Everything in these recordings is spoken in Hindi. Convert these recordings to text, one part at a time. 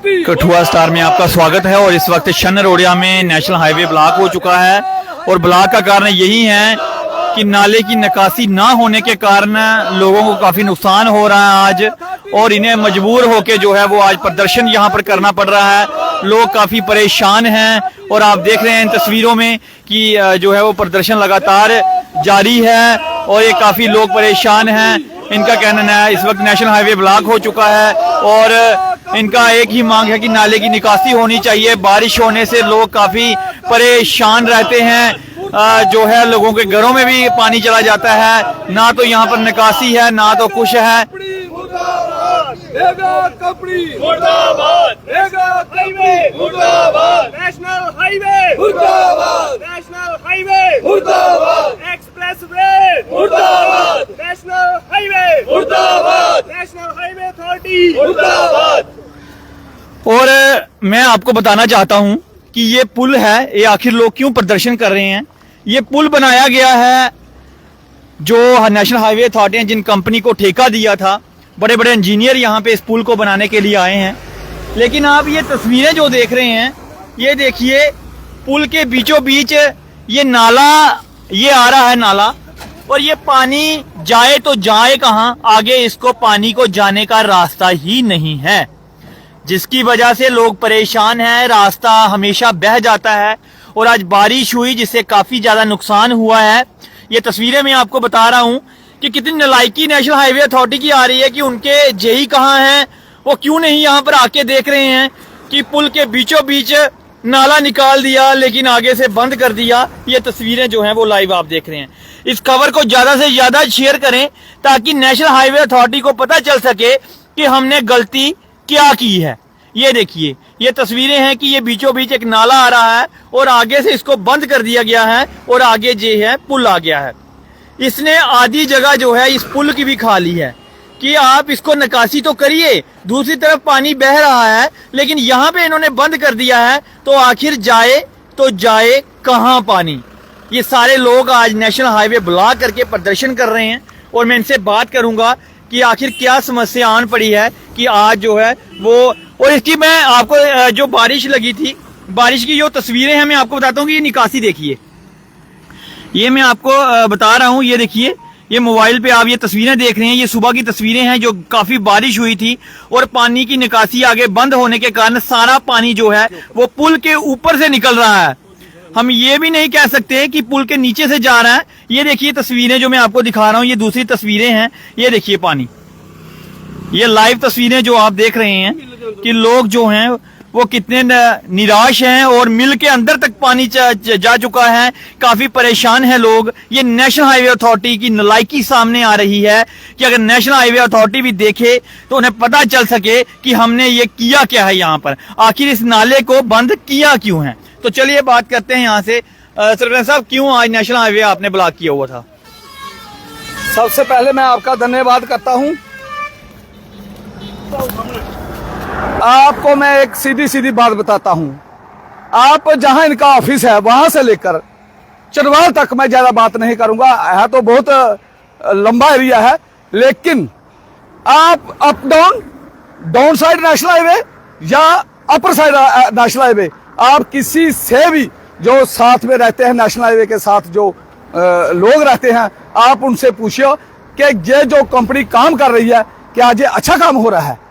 कठुआ स्टार में आपका स्वागत है। और इस वक्त छन्नरोड़िया में नेशनल हाईवे ब्लॉक हो चुका है और ब्लॉक का कारण यही है कि नाले की निकासी ना होने के कारण लोगों को काफी नुकसान हो रहा है आज, और इन्हें मजबूर होके जो है वो आज प्रदर्शन यहाँ पर करना पड़ रहा है। लोग काफी परेशान हैं और आप देख रहे हैं इन तस्वीरों में कि जो है वो प्रदर्शन लगातार जारी है और ये काफी लोग परेशान हैं। इनका कहना है इस वक्त नेशनल हाईवे ब्लॉक हो चुका है और इनका एक ही मांग है कि नाले की निकासी होनी चाहिए। बारिश होने से लोग काफी परेशान रहते हैं, जो है लोगों के घरों में भी पानी चला जाता है, ना तो यहाँ पर निकासी है ना तो कुछ है। National highway expressway national highway authority. और मैं आपको बताना चाहता हूं कि ये पुल है, ये आखिर लोग क्यों प्रदर्शन कर रहे हैं। ये पुल बनाया गया है जो नेशनल हाईवे अथॉरिटी ने जिन कंपनी को ठेका दिया था, बड़े बड़े इंजीनियर यहाँ पे इस पुल को बनाने के लिए आए हैं। लेकिन आप ये तस्वीरें जो देख रहे हैं, ये देखिए पुल के बीचों बीच ये नाला ये आ रहा है नाला, और ये पानी जाए तो जाए कहाँ, आगे इसको पानी को जाने का रास्ता ही नहीं है, जिसकी वजह से लोग परेशान हैं। रास्ता हमेशा बह जाता है और आज बारिश हुई जिससे काफी ज्यादा नुकसान हुआ है। ये तस्वीरें मैं आपको बता रहा हूं कि कितनी नालायकी नेशनल हाईवे अथॉरिटी की आ रही है कि उनके जेई कहाँ हैं, वो क्यों नहीं यहाँ पर आके देख रहे हैं कि पुल के बीचों बीच नाला निकाल दिया लेकिन आगे से बंद कर दिया। ये तस्वीरें जो हैं वो लाइव आप देख रहे हैं। इस खबर को ज्यादा से ज्यादा शेयर करें ताकि नेशनल हाईवे अथॉरिटी को पता चल सके कि हमने गलती क्या की है। ये देखिए ये तस्वीरें हैं कि ये बीचों बीच एक नाला आ रहा है और आगे से इसको बंद कर दिया गया है और आगे जो है पुल आ गया है। इसने आधी जगह जो है इस पुल की भी खा ली है कि आप इसको निकासी तो करिए, दूसरी तरफ पानी बह रहा है लेकिन यहाँ पे इन्होंने बंद कर दिया है, तो आखिर जाए तो जाए कहाँ पानी। ये सारे लोग आज नेशनल हाईवे ब्लॉक करके प्रदर्शन कर रहे हैं और मैं इनसे बात करूंगा कि आखिर क्या समस्या आन पड़ी है कि आज जो है वो। और इसकी मैं आपको जो बारिश लगी थी, बारिश की जो तस्वीरें हैं मैं आपको बताता हूँ कि ये निकासी देखिए, ये मैं आपको बता रहा हूँ। ये देखिए ये मोबाइल पे आप ये तस्वीरें देख रहे हैं, ये सुबह की तस्वीरें हैं जो काफी बारिश हुई थी और पानी की निकासी आगे बंद होने के कारण सारा पानी जो है वो पुल के ऊपर से निकल रहा है। हम ये भी नहीं कह सकते कि पुल के नीचे से जा रहा है। ये देखिए तस्वीरें जो मैं आपको दिखा रहा हूँ, ये दूसरी तस्वीरें हैं। ये देखिए पानी, ये लाइव तस्वीरें जो आप देख रहे हैं कि लोग जो हैं वो कितने निराश हैं और मिल के अंदर तक पानी जा चुका है। काफी परेशान है लोग। ये नेशनल हाईवे अथॉरिटी की नालायकी सामने आ रही है कि अगर नेशनल हाईवे अथॉरिटी भी देखे तो उन्हें पता चल सके कि हमने ये किया क्या है यहाँ पर, आखिर इस नाले को बंद किया क्यों है। तो चलिए बात करते हैं यहाँ से। सरपंच साहब, क्यों आज नेशनल हाईवे आपने ब्लॉक किया हुआ था? सबसे पहले मैं आपका धन्यवाद करता हूँ। आपको मैं एक सीधी सीधी बात बताता हूं। आप जहां इनका ऑफिस है वहां से लेकर चरवाल तक मैं ज्यादा बात नहीं करूंगा, है तो बहुत लंबा एरिया है, लेकिन आप up down side national highway या अपर साइड नेशनल हाईवे, आप किसी से भी जो साथ में रहते हैं नेशनल हाईवे के साथ जो लोग रहते हैं, आप उनसे पूछिए कि ये जो कंपनी काम कर रही है क्या ये अच्छा काम हो रहा है।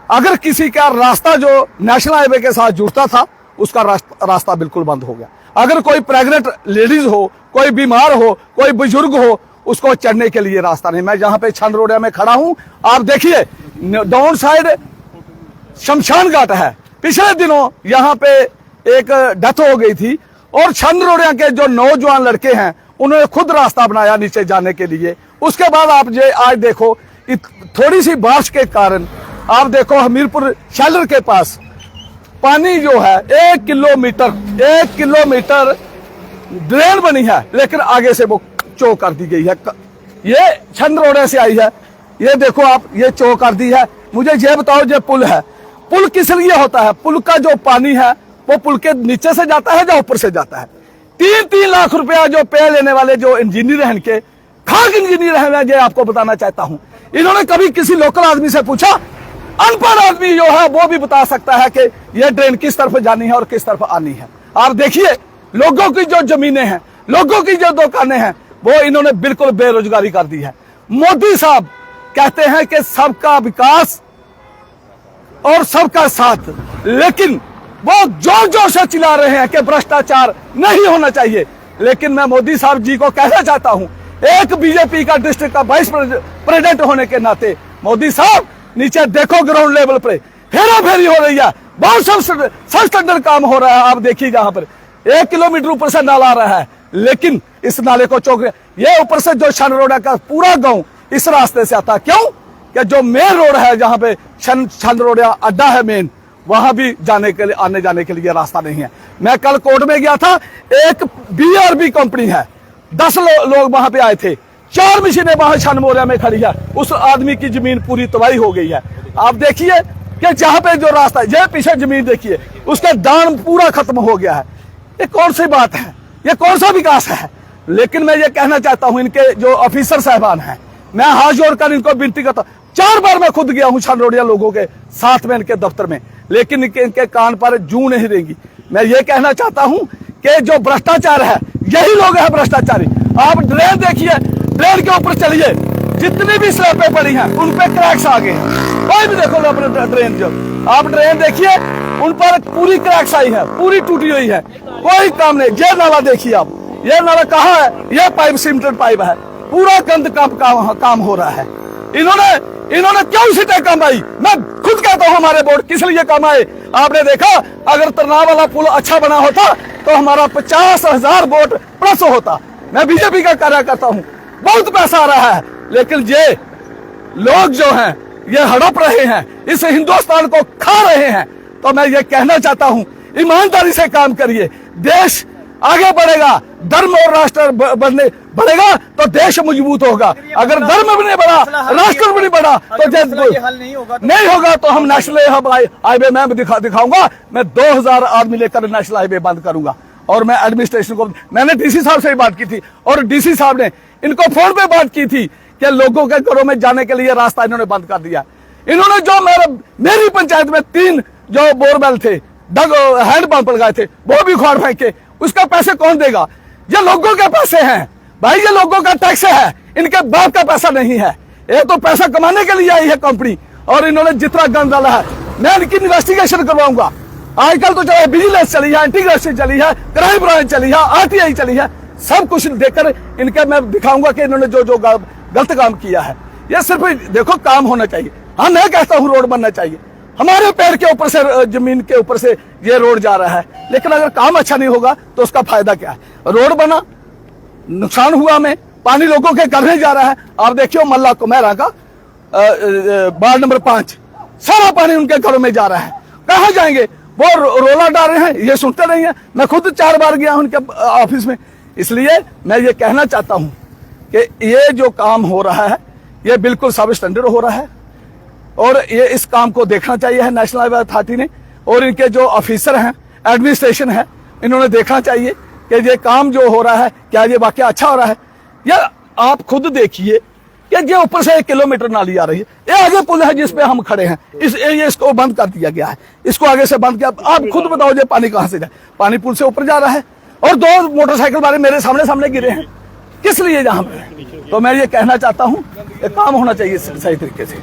अगर किसी का रास्ता जो नेशनल हाईवे के साथ जुड़ता था उसका रास्ता बिल्कुल बंद हो गया। अगर कोई प्रेग्नेंट लेडीज हो, कोई बीमार हो, कोई बुजुर्ग हो, उसको चढ़ने के लिए रास्ता नहीं। मैं जहां पे छन्नरोड़िया में खड़ा हूं, आप देखिए डाउन साइड शमशान घाट है। पिछले दिनों यहां पे एक डेथ हो गई थी और छन्नरोड़िया के जो नौजवान लड़के हैं उन्होंने खुद रास्ता बनाया नीचे जाने के लिए। उसके बाद आप ये आज देखो थोड़ी सी बारिश के कारण आप देखो हमीरपुर शैलर के पास पानी जो है 1 किलोमीटर ड्रेन बनी है, लेकिन आगे से वो चौ कर दी गई है। ये छन्नरोड़े से आई है, ये देखो आप, ये चौ कर दी है। मुझे ये बताओ, ये पुल है, पुल किस लिए होता है? पुल का जो पानी है वो पुल के नीचे से जाता है या ऊपर से जाता है? 3-3 लाख रुपया जो पे लेने वाले जो इंजीनियर हैं, इनके खाक इंजीनियर हैं, मैं ये आपको बताना चाहता हूं। इन्होंने कभी किसी लोकल आदमी से पूछा अनपढ़ आदमी जो है वो भी बता सकता है कि यह ड्रेन किस तरफ जानी है और किस तरफ आनी है। आप देखिए लोगों की जो जमीनें हैं, लोगों की जो दुकानें हैं, वो इन्होंने बिल्कुल बेरोजगारी कर दी है। मोदी साहब कहते हैं कि सबका विकास और सबका साथ, लेकिन वो जोर जोर से चिल्ला रहे हैं कि भ्रष्टाचार नहीं होना चाहिए। लेकिन मैं मोदी साहब जी को कहना चाहता हूं, एक बीजेपी का डिस्ट्रिक्ट का वाइस प्रेसिडेंट होने के नाते, मोदी साहब नीचे देखो ग्राउंड लेवल पे हेरा फेरी हो रही है, बहुत सब स्टैंडर्ड काम हो रहा है। आप देखिए जहां पर 1 किलोमीटर ऊपर से नाला आ रहा है, लेकिन इस नाले को चौक ये ऊपर से जो छनरोड़ा का पूरा गांव इस रास्ते से आता है। क्यों? कि जो मेन रोड है जहां पे छनरोड़ा अड्डा है मेन, वहां भी जाने के लिए, आने जाने के लिए रास्ता नहीं है। मैं कल कोर्ट में गया था, एक BRB कंपनी है, 10 लोग वहां पे आए थे, 4 मशीनें वहां छनमोरिया में खड़ी है, उस आदमी की जमीन पूरी तबाही हो गई है। आप देखिए कि जहां पे जो रास्ता, ये पीछे जमीन देखिए, उसका दान पूरा खत्म हो गया है। ये कौन सी बात है? ये कौन सा विकास है? लेकिन मैं ये कहना चाहता हूं, इनके जो ऑफिसर साहबान हैं, मैं हाथ जोड़कर इनको विनती करता हूं। 4 बार मैं खुद गया हूं छनरोड़िया लोगों के साथ में, इनके दफ्तर में, लेकिन इनके कान पर जू नहीं देंगी। मैं ये कहना चाहता हूं कि जो भ्रष्टाचार है, यही लोग हैं भ्रष्टाचारी। आप ड्रेन देखिए, ड्रेन के ऊपर चलिए, जितनी भी स्लैपें पड़ी हैं उन पे क्रैक्स आ गए हैं। कोई भी देखो अपने ड्रेन, जो आप ड्रेन देखिए उन पर पूरी क्रैक्स आई है, पूरी टूटी हुई है, कोई काम नहीं। ये नाला देखिए आप, ये नाला कहाँ है? ये पाइप सीमेंटेड पाइप है, पूरा गंद काम हो रहा है। इन्होंने क्यों सीटें कमाई? मैं खुद कहता हूं हमारे बोर्ड किस लिए कमाए। आपने देखा, अगर तरनाव वाला पुल अच्छा बना होता तो हमारा 50,000 वोट प्लस होता। मैं बीजेपी का कार्य करता हूं, बहुत पैसा आ रहा है, लेकिन ये लोग जो हैं ये हड़प रहे हैं, इस हिंदुस्तान को खा रहे हैं। तो मैं ये कहना चाहता हूं, ईमानदारी से काम करिए, देश आगे बढ़ेगा। धर्म और राष्ट्र बढ़ेगा तो देश मजबूत होगा। अगर धर्म भी नहीं बढ़ा, राष्ट्र भी नहीं बढ़ा, तो हल नहीं होगा तो हम नेशनल हाईवे में दिखाऊंगा। मैं 2000 आदमी लेकर नेशनल हाईवे बंद करूंगा। और मैं एडमिनिस्ट्रेशन को, मैंने डीसी साहब से ही बात की थी, और डीसी साहब ने इनको फोन पे बात की थी कि लोगों के घरों में जाने के लिए रास्ता इन्होंने बंद कर दिया। इन्होंने जो मेरी पंचायत में 3 जो बोरवेल थे, हैंडपंप लगाए थे, वो भी उखाड़ फेंके। उसका पैसे कौन देगा? ये लोगों के पैसे हैं भाई, ये लोगों का टैक्स है, इनके बाप का पैसा नहीं है। ये तो पैसा कमाने के लिए आई है कंपनी, और इन्होंने जितना गंद डाला है, मैं इनकी इन्वेस्टिगेशन करवाऊंगा। आजकल तो चाहे विजिलेंस चली है, इंटीग्रेशन चली है, क्राइम ब्रांच चली है, RTI चली है, सब कुछ देखकर इनके मैं दिखाऊंगा कि इन्होंने जो गलत काम किया है। ये सिर्फ देखो काम होना चाहिए। हाँ, मैं कहता हूँ रोड बनना चाहिए, हमारे पैर के ऊपर से, जमीन के ऊपर से ये रोड जा रहा है, लेकिन अगर काम अच्छा नहीं होगा तो उसका फायदा क्या है? रोड बना, नुकसान हुआ में, पानी लोगों के घर में जा रहा है। आप देखियो मल्ला कुमेरा का वार्ड नंबर 5, सारा पानी उनके घरों में जा रहा है। कहाँ जाएंगे? वो रोला डाल रहे हैं, ये सुनते नहीं है। मैं खुद 4 बार गया हूं उनके ऑफिस में। इसलिए मैं ये कहना चाहता हूं कि ये जो काम हो रहा है, ये बिल्कुल सब स्टैंडर्ड हो रहा है, और ये इस काम को देखना चाहिए है नेशनल हाईवे अथॉरिटी ने, और इनके जो ऑफिसर हैं, एडमिनिस्ट्रेशन है, इन्होंने देखना चाहिए कि ये काम जो हो रहा है, क्या ये वाकई अच्छा हो रहा है। या आप खुद देखिए कि ये ऊपर से 1 किलोमीटर नाली आ रही है, ये आगे पुल है जिसपे हम खड़े हैं, इसको बंद कर दिया गया है, इसको आगे से बंद किया। आप खुद बताओ ये पानी कहां से जाए? पानी पुल से ऊपर जा रहा है, और 2 मोटरसाइकिल वाले मेरे सामने गिरे हैं, किस लिए यहाँ पे? तो मैं ये कहना चाहता हूँ, काम होना चाहिए सही तरीके से।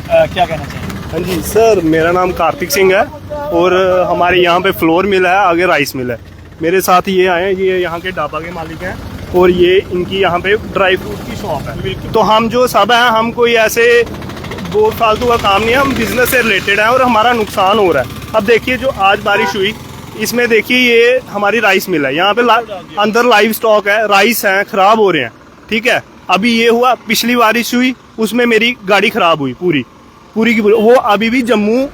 क्या कहना चाहिए? हाँ जी सर, मेरा नाम कार्तिक सिंह है, और हमारे यहाँ पे फ्लोर मिल है, आगे राइस मिल है। मेरे साथ ये आए हैं, ये यहाँ के ढाबा के मालिक हैं, और ये इनकी यहाँ पे ड्राई फ्रूट की शॉप है। तो हम जो सब हैं, हम कोई ऐसे बहुत फालतू का काम नहीं है, हम बिजनेस से रिलेटेड हैं, और हमारा नुकसान हो रहा है। अब देखिए जो आज बारिश हुई, इसमें देखिए ये हमारी राइस मिल है, यहाँ पे अंदर लाइव स्टॉक है, राइस हैं, खराब हो रहे हैं। ठीक है, अभी ये हुआ, पिछली बारिश हुई उसमें मेरी गाड़ी खराब हुई पूरी की पूरी, वो अभी भी जम्मू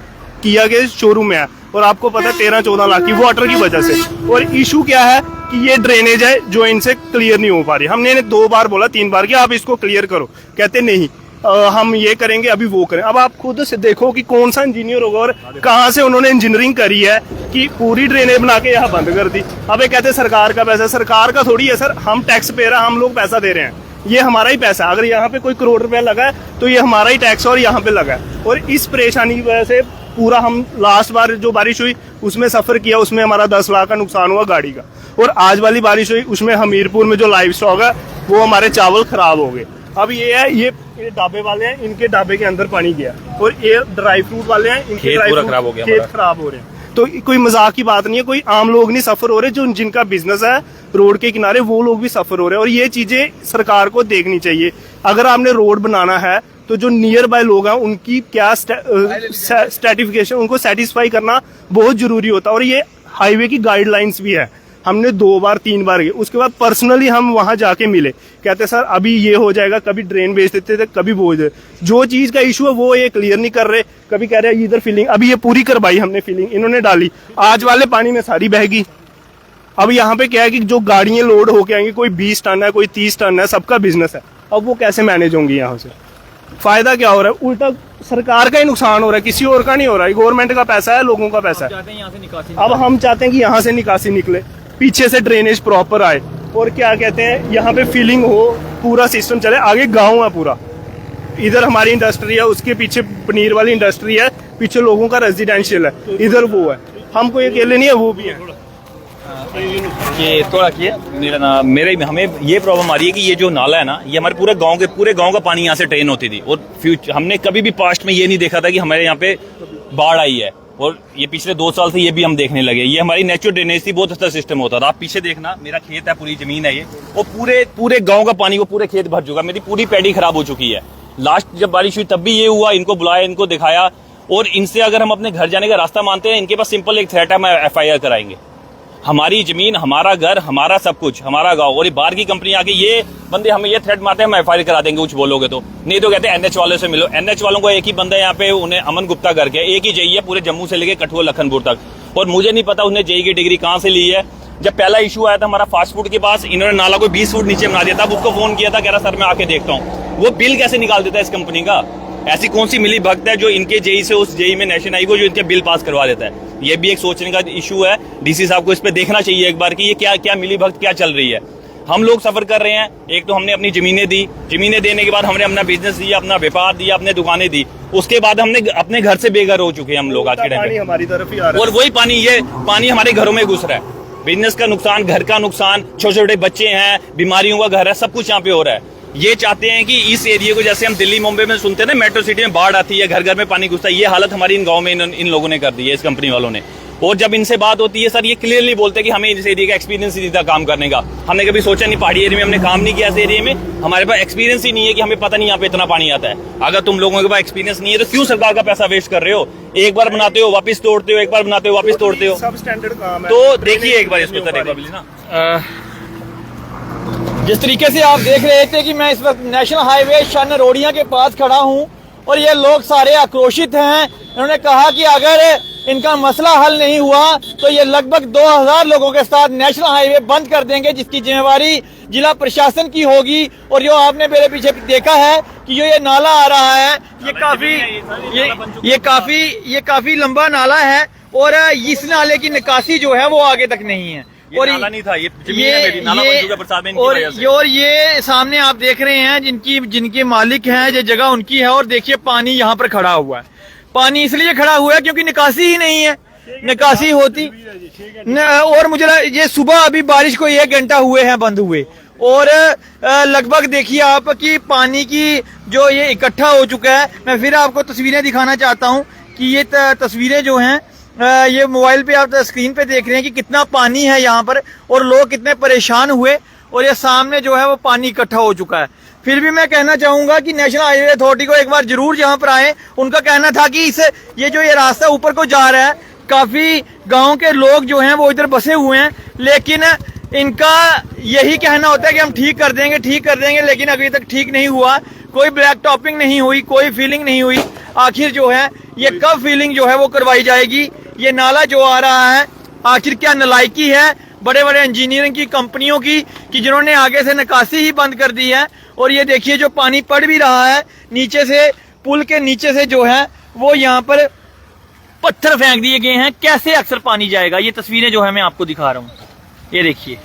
किया के शोरूम में है, और आपको पता है 13-14 लाख की वाटर की वजह से। और इशू क्या है कि ये ड्रेनेज है जो इनसे क्लियर नहीं हो पा रही। हमने इन्हें 2 बार बोला, 3 बार कि आप इसको क्लियर करो, कहते नहीं हम ये करेंगे, अभी वो करें। अब आप खुद से देखो कि कौन सा इंजीनियर होगा और कहाँ से उन्होंने इंजीनियरिंग करी है कि पूरी ड्रेनेज बना के यहाँ बंद कर दी। अब ये कहते सरकार का पैसा, सरकार का थोड़ी है सर, हम टैक्स पे रहे, हम लोग पैसा दे रहे हैं। ये हमारा ही पैसा है। अगर यहाँ पे कोई करोड़ रुपया लगा है तो ये हमारा ही टैक्स और यहाँ पे लगा है। और इस परेशानी की वजह से पूरा हम लास्ट बार जो बारिश हुई उसमें सफर किया, उसमें हमारा 10 लाख का नुकसान हुआ गाड़ी का। और आज वाली बारिश हुई उसमें हमीरपुर में जो लाइव स्टॉक है वो हमारे चावल खराब हो गए। अब ये है, ये ढाबे वाले हैं, इनके ढाबे के अंदर पानी गया, और ये ड्राई फ्रूट वाले हैं, इनके ड्राई फ्रूट खराब हो गया, खेत खराब हो रहे हैं। तो कोई मजाक की बात नहीं है, कोई आम लोग नहीं सफर हो रहे, जो जिनका बिजनेस है रोड के किनारे वो लोग भी सफर हो रहे हैं। और ये चीजें सरकार को देखनी चाहिए। अगर आपने रोड बनाना है तो जो नियर बाय लोग हैं उनकी क्या स्टैटिफिकेशन, उनको सेटिस्फाई करना बहुत जरूरी होता है। और ये हाईवे की गाइडलाइंस भी है। हमने 2 बार 3 बार गए, उसके बाद पर्सनली हम वहां जाके मिले, कहते सर अभी ये हो जाएगा, कभी ड्रेन भेज देते थे, कभी वो जो चीज का इशू है वो ये क्लियर नहीं कर रहे। कभी कह रहे हैं इधर फिलिंग, अभी ये पूरी करवाई हमने फिलिंग, इन्होंने डाली, आज वाले पानी में सारी बहगी। अब यहाँ पे क्या है कि जो गाड़ियां लोड होके आएंगी, कोई 20 टन है, कोई 30 टन है, सबका बिजनेस है, अब वो कैसे मैनेज होंगी यहाँ से? फायदा क्या हो रहा है? उल्टा सरकार का ही नुकसान हो रहा है, किसी और का नहीं हो रहा है। गवर्नमेंट का पैसा है, लोगों का पैसा है। अब हम चाहते हैं कि यहाँ से निकासी निकले, पीछे से ड्रेनेज प्रॉपर आए, और क्या कहते हैं यहाँ पे फिलिंग हो, पूरा सिस्टम चले। आगे गांव है पूरा, इधर हमारी इंडस्ट्री है, उसके पीछे पनीर वाली इंडस्ट्री है, पीछे लोगों का रेजिडेंशियल है, इधर वो है। हम कोई अकेले नहीं है, वो भी है। कि थोड़ा किए मेरे हमें ये प्रॉब्लम आ रही है कि ये जो नाला है ना, ये हमारे पूरे गांव का पानी यहाँ से ट्रेन होती थी। और हमने कभी भी पास्ट में ये नहीं देखा था कि हमारे यहाँ पे बाढ़ आई है, और ये पिछले 2 साल से ये भी हम देखने लगे। ये हमारी नेचुरल ड्रेनेज थी, बहुत अच्छा सिस्टम होता था। आप पीछे देखना, मेरा खेत है, पूरी जमीन है ये, और पूरे गांव का पानी वो पूरे खेत भर चुका। मेरी पूरी पैडी खराब हो चुकी है। लास्ट जब बारिश हुई तब भी ये हुआ, इनको बुलाया, इनको दिखाया, और इनसे अगर हम अपने घर जाने का रास्ता मानते हैं, इनके पास सिंपल एक थ्रेट है, हम FIR कराएंगे। हमारी जमीन, हमारा घर, हमारा सब कुछ, हमारा गांव, और ये बाहर की कंपनी आके ये बंदे हमें ये थ्रेट मारते हैं, हम FIR करा देंगे कुछ बोलोगे तो। नहीं तो कहते हैं NH वाले से मिलो। NH वालों को एक ही बंदा यहाँ पे, उन्हें अमन गुप्ता करके, एक ही जेई है पूरे जम्मू से लेके कठुआ लखनपुर तक, और मुझे नहीं पता उसने जेई की डिग्री कहाँ से ली है। जब पहला इशू आया था हमारा फास्ट फूड के पास, इन्होंने नाला को 20 फुट नीचे बना दिया था। अब उसको फोन किया था, कह रहा सर मैं आके देखता हूँ। वो बिल कैसे निकाल देता है इस कंपनी का? ऐसी कौन सी मिली भक्त है जो इनके जेई से उस जेई में नेशन आई को जो इनके बिल पास करवा देता है? ये भी एक सोचने का इशू है। डीसी साहब को इस पे देखना चाहिए एक बार कि ये क्या मिली भक्त क्या चल रही है। हम लोग सफर कर रहे हैं। एक तो हमने अपनी जमीनें दी, जमीनें देने के बाद हमने अपना बिजनेस दिया, अपना व्यापार दिया, अपने दुकानें दी, उसके बाद हमने अपने घर से बेघर हो चुके हैं हम लोग आज के टाइम पे। हमारी तरफ ही आ रहा है, और वही पानी हमारे घरों में घुस रहा है। बिजनेस का नुकसान, घर का नुकसान, छोटे छोटे बच्चे हैं, बीमारियों का घर है, सब कुछ यहाँ पे हो रहा है। ये चाहते हैं कि इस एरिया को, जैसे हम दिल्ली मुंबई में सुनते हैं ना, मेट्रो सिटी में बाढ़ आती है, घर घर में पानी घुसता है, ये हालत हमारी इन गाँव में इन लोगों ने कर दी है, इस कंपनी वालों ने। और जब इनसे बात होती है सर, ये क्लियरली बोलते हैं कि हमें इस एरिया का एक्सपीरियंस ही नहीं था काम करने का। हमने कभी सोचा नहीं, पहाड़ी एरिया में हमने काम नहीं किया, इस एरिया में हमारे पास एक्सपीरियंस ही नहीं है कि हमें पता नहीं यहाँ पे इतना पानी आता है। अगर तुम लोगों के पास एक्सपीरियंस नहीं है तो क्यों सरकार का पैसा वेस्ट कर रहे हो? एक बार बनाते हो वापस तोड़ते हो, एक बार बनाते हो वापस तोड़ते हो। सब स्टैंडर्ड काम है। तो देखिए एक बार इसको ना, जिस तरीके से आप देख रहे थे कि मैं इस वक्त नेशनल हाईवे शन रोडिया के पास खड़ा हूं, और ये लोग सारे आक्रोशित हैं। इन्होंने कहा कि अगर इनका मसला हल नहीं हुआ तो ये लगभग 2000 लोगों के साथ नेशनल हाईवे बंद कर देंगे, जिसकी जिम्मेवारी जिला प्रशासन की होगी। और जो आपने मेरे पीछे देखा है कि जो ये नाला आ रहा है, ये काफी लंबा नाला है, और इस नाले की निकासी जो है वो आगे तक नहीं है। और नाला नहीं था, ये जमीन है मेरी, नाला बन चुका बरसात में इनकी वजह से। और ये सामने आप देख रहे हैं जिनके मालिक हैं, ये जगह उनकी है। और देखिए पानी यहाँ पर खड़ा हुआ है। पानी इसलिए खड़ा हुआ है क्योंकि निकासी ही नहीं है। निकासी होती और मुझे ये सुबह अभी बारिश को 1 घंटा हुए हैं बंद हुए, और लगभग देखिए आप कि पानी की जो ये इकट्ठा हो चुका है। मैं फिर आपको तस्वीरें दिखाना चाहता हूँ कि ये तस्वीरें जो हैं, ये मोबाइल पे आप स्क्रीन पे देख रहे हैं कि कितना पानी है यहाँ पर, और लोग कितने परेशान हुए, और ये सामने जो है वो पानी इकट्ठा हो चुका है। फिर भी मैं कहना चाहूंगा कि नेशनल हाईवे अथॉरिटी को एक बार जरूर यहाँ पर आए। उनका कहना था कि ये जो ये रास्ता ऊपर को जा रहा है, काफी गांव के लोग जो हैं वो इधर बसे हुए हैं, लेकिन इनका यही कहना होता है कि हम ठीक कर देंगे, लेकिन अभी तक ठीक नहीं हुआ। कोई ब्लैक टॉपिंग नहीं हुई, कोई फीलिंग नहीं हुई। आखिर जो है ये कब फीलिंग जो है वो करवाई जाएगी? ये नाला जो आ रहा है, आखिर क्या नालायकी है बड़े बड़े इंजीनियरिंग की कंपनियों की कि जिन्होंने आगे से निकासी ही बंद कर दी है। और ये देखिए जो पानी पड़ भी रहा है नीचे से, पुल के नीचे से जो है वो यहाँ पर पत्थर फेंक दिए गए हैं। कैसे अक्सर पानी जाएगा? ये तस्वीरें जो है मैं आपको दिखा रहा हूँ, ये देखिए।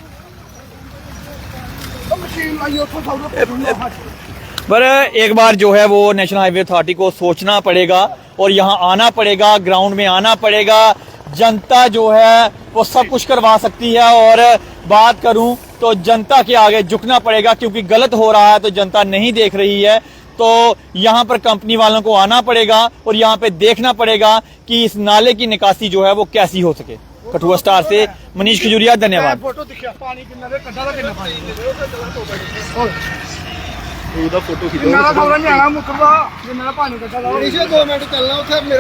पर एक बार जो है वो नेशनल हाईवे अथॉरिटी को सोचना पड़ेगा और यहाँ आना पड़ेगा, ग्राउंड में आना पड़ेगा। जनता जो है वो सब कुछ करवा सकती है और बात करूं तो जनता के आगे झुकना पड़ेगा, क्योंकि गलत हो रहा है तो जनता नहीं देख रही है। तो यहाँ पर कंपनी वालों को आना पड़ेगा और यहाँ पे देखना पड़ेगा कि इस नाले की निकासी जो है वो कैसी हो सके। कठुआ स्टार से मनीष खजूरिया, धन्यवाद। ਉਹਦਾ ਫੋਟੋ ਖਿੱਚੋ। मेरा खबर नहीं आना मुकरदा जे मेरा पानी कट्टा दा। 2 मिनट चलना उसे मेरा